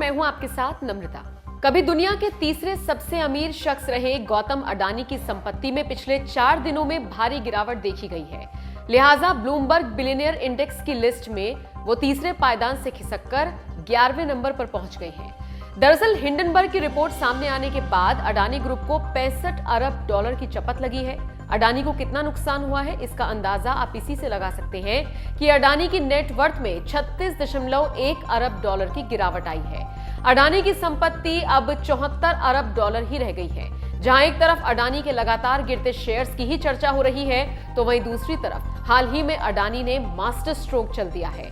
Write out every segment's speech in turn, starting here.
मैं हूं आपके साथ नम्रता। कभी दुनिया के तीसरे सबसे अमीर शख्स रहे गौतम अडानी की संपत्ति में पिछले 4 दिनों में भारी गिरावट देखी गई है। लिहाजा ब्लूमबर्ग बिलियनियर इंडेक्स की लिस्ट में वो तीसरे पायदान से खिसककर 11वें नंबर पर पहुंच गए हैं। दरअसल हिंडनबर्ग की रिपोर्ट सामने आने के बाद अडानी ग्रुप को 65 अरब डॉलर की चपत लगी है। अडानी को कितना नुकसान हुआ है, इसका अंदाजा आप इसी से लगा सकते हैं कि अडानी की नेटवर्थ में 36.1 अरब डॉलर की गिरावट आई है। अडानी की संपत्ति अब 74 अरब डॉलर ही रह गई है। जहां एक तरफ अडानी के लगातार गिरते शेयर्स की ही चर्चा हो रही है, तो वहीं दूसरी तरफ हाल ही में अडानी ने मास्टर स्ट्रोक चल दिया है।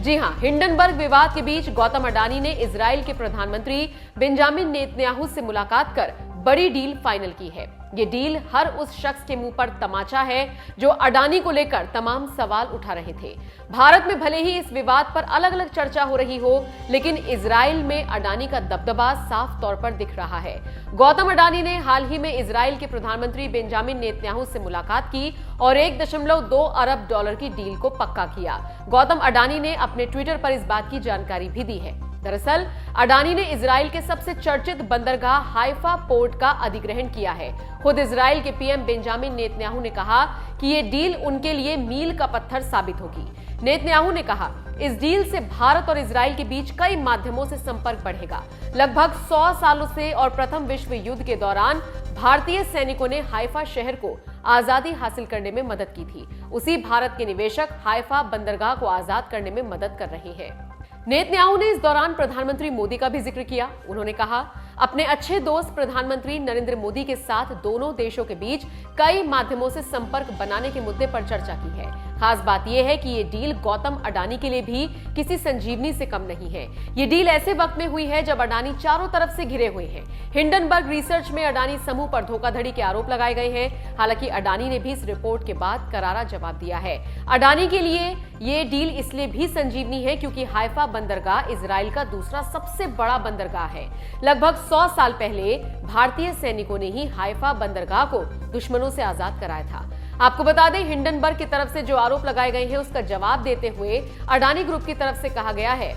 जी हां, हिंडनबर्ग विवाद के बीच गौतम अडानी ने इजराइल के प्रधानमंत्री बेंजामिन नेतन्याहू से मुलाकात कर बड़ी डील फाइनल की है। ये डील हर उस शख्स के मुंह पर तमाचा है जो अडानी को लेकर तमाम सवाल उठा रहे थे। भारत में भले ही इस विवाद पर अलग अलग चर्चा हो रही हो, लेकिन इजराइल में अडानी का दबदबा साफ तौर पर दिख रहा है। गौतम अडानी ने हाल ही में इजराइल के प्रधानमंत्री बेंजामिन नेतन्याहू से मुलाकात की और 1.2 अरब डॉलर की डील को पक्का किया। गौतम अडानी ने अपने ट्विटर पर इस बात की जानकारी भी दी है। दरअसल अडानी ने इजराइल के सबसे चर्चित बंदरगाह हाइफा पोर्ट का अधिग्रहण किया है। खुद इजराइल के पीएम बेंजामिन नेतन्याहू ने कहा कि ये डील उनके लिए मील का पत्थर साबित होगी। नेतन्याहू ने कहा, इस डील से भारत और इजराइल के बीच कई माध्यमों से संपर्क बढ़ेगा। लगभग 100 सालों से और प्रथम विश्व युद्ध के दौरान भारतीय सैनिकों ने हाइफा शहर को आजादी हासिल करने में मदद की थी। उसी भारत के निवेशक हाइफा बंदरगाह को आजाद करने में मदद कर रहे हैं। नेतन्याहू ने इस दौरान प्रधानमंत्री मोदी का भी जिक्र किया। उन्होंने कहा, अपने अच्छे दोस्त प्रधानमंत्री नरेंद्र मोदी के साथ दोनों देशों के बीच कई माध्यमों से संपर्क बनाने के मुद्दे पर चर्चा की है। खास बात यह है कि ये डील गौतम अडानी के लिए भी किसी संजीवनी से कम नहीं है। ये डील ऐसे वक्त में हुई है जब अडानी चारों तरफ से घिरे हुए हैं। हिंडनबर्ग रिसर्च में अडानी समूह पर धोखाधड़ी के आरोप लगाए गए हैं। हालांकि अडानी ने भी इस रिपोर्ट के बाद करारा जवाब दिया है। अडानी के लिए ये डील इसलिए भी संजीवनी है क्योंकि हाइफा बंदरगाह इजराइल का दूसरा सबसे बड़ा बंदरगाह है। लगभग 100 साल पहले भारतीय सैनिकों ने ही हाइफा बंदरगाह को दुश्मनों से आजाद कराया था। आपको बता दें, हिंडनबर्ग की तरफ से जो आरोप लगाए गए हैं उसका जवाब देते हुए अडानी ग्रुप की तरफ से कहा गया है,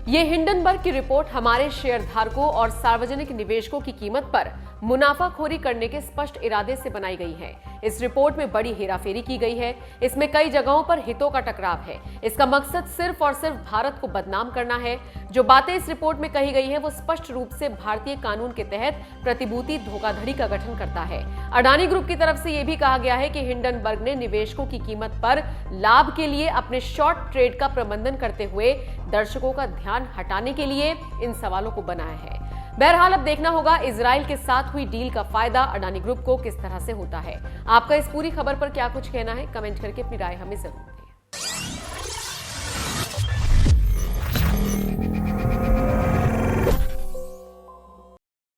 ये हिंडनबर्ग की रिपोर्ट हमारे शेयरधारकों और सार्वजनिक निवेशकों की कीमत पर मुनाफाखोरी करने के स्पष्ट इरादे से बनाई गई है। इस रिपोर्ट में बड़ी हेराफेरी की गई है। इसमें कई जगहों पर हितों का टकराव है। इसका मकसद सिर्फ और सिर्फ भारत को बदनाम करना है। जो बातें इस रिपोर्ट में कही गई है वो स्पष्ट रूप से भारतीय कानून के तहत प्रतिभूति धोखाधड़ी का गठन करता है। अडानी ग्रुप की तरफ से यह भी कहा गया है कि हिंडनबर्ग ने निवेशकों की कीमत पर लाभ के लिए अपने शॉर्ट ट्रेड का प्रबंधन करते हुए दर्शकों का ध्यान हटाने के लिए इन सवालों को बनाया है। बहरहाल अब देखना होगा इजराइल के साथ हुई डील का फायदा अडानी ग्रुप को किस तरह से होता है। आपका इस पूरी खबर पर क्या कुछ कहना है, कमेंट करके अपनी राय हमें जरूर